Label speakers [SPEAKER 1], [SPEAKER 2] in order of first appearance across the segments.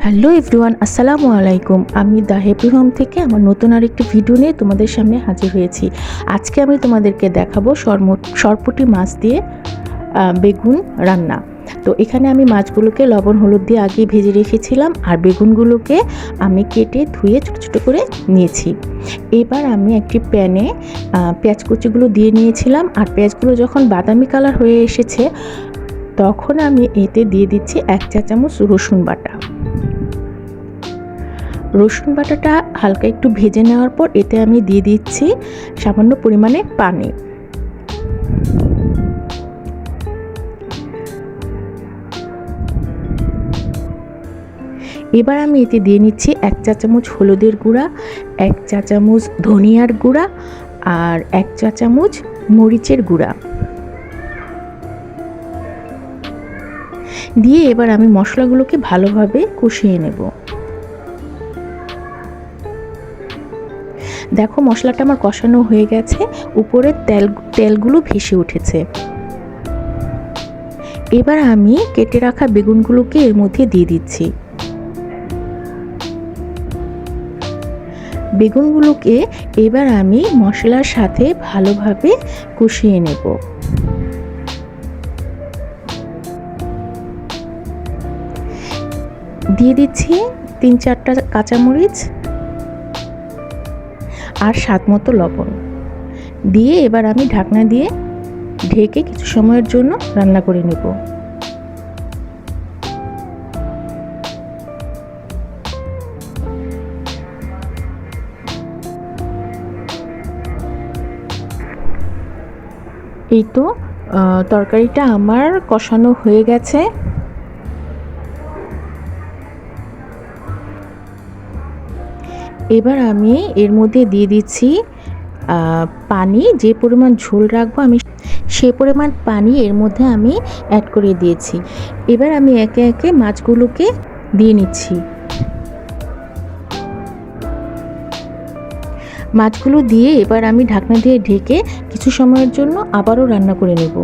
[SPEAKER 1] Hello everyone, আসসালামু আলাইকুম। আমি দ্য হ্যাপি হোম থেকে আমার নতুন আরেকটি ভিডিও নিয়ে তোমাদের সামনে হাজির হয়েছি। আজকে আমি তোমাদেরকে দেখাবো সরপুঁটি মাছ দিয়ে বেগুন রান্না। তো এখানে আমি মাছগুলোকে লবণ হলুদ দিয়ে আগে ভেজে রেখেছিলাম, আর বেগুনগুলোকে আমি কেটে ধুয়ে ছোটো ছোটো করে নিয়েছি। এবার আমি একটি প্যানে পেঁয়াজ কুচিগুলো দিয়ে নিয়েছিলাম, আর পেঁয়াজগুলো যখন বাদামি কালার হয়ে এসেছে তখন আমি এতে দিয়ে দিচ্ছি 1 চা চামচ রসুন বাটা। রসুন বাটাটা হালকা একটু ভেজে নেওয়ার পর এতে আমি দিয়ে দিচ্ছি সামান্য পরিমাণে পানি। এবার আমি এতে দিয়ে নিচ্ছি 1 চা চামচ হলুদের গুঁড়া, 1 চা চামচ ধনিয়ার গুঁড়া, আর 1 চা চামচ মরিচের গুঁড়া দিয়ে এবার আমি মশলাগুলোকে ভালোভাবে কষিয়ে নেব। দেখো মশলাটা আমার কষানো হয়ে গেছে, উপরে তেলগুলো ভেসে উঠেছে। এবার আমি কেটে রাখা বেগুনগুলোকে এর মধ্যে দিয়ে দিচ্ছি। বেগুনগুলোকে এবার আমি মশলার সাথে ভালোভাবে কষিয়ে নেব। দিয়ে দিচ্ছি 3-4টা কাঁচামরিচ আর স্বাদ মতো লবণ দিয়ে এবার আমি ঢাকনা দিয়ে ঢেকে কিছু সময়ের জন্য রান্না করে নেব। এই তো তরকারিটা আমার কষানো হয়ে গেছে। এবার আমি এর মধ্যে দিয়ে দিচ্ছি পানি। যে পরিমাণ ঝোল রাখবো আমি সে পরিমাণ পানি এর মধ্যে আমি অ্যাড করে দিয়েছি। এবার আমি একে একে মাছগুলোকে দিয়ে নিচ্ছি। মাছগুলো দিয়ে এবার আমি ঢাকনা দিয়ে ঢেকে কিছু সময়ের জন্য আবারও রান্না করে নেব।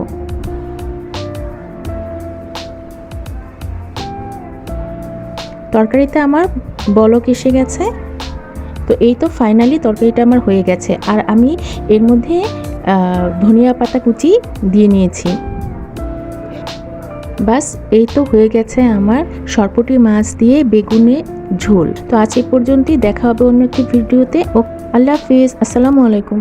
[SPEAKER 1] তরকারিতে আমার বলক এসে গেছে। তো এই তো ফাইনালি তরকারিটা আমার হয়ে গেছে, আর আমি এর মধ্যে ধনিয়া পাতা কুচি দিয়ে নিয়েছি। বাস এই তো হয়ে গেছে আমার সরপুঁটি মাছ দিয়ে বেগুনের ঝোল। তো আজ এই পর্যন্তই, দেখা হবে অন্য একটি ভিডিওতে। ও আল্লাহ হাফিজ, আসসালামু আলাইকুম।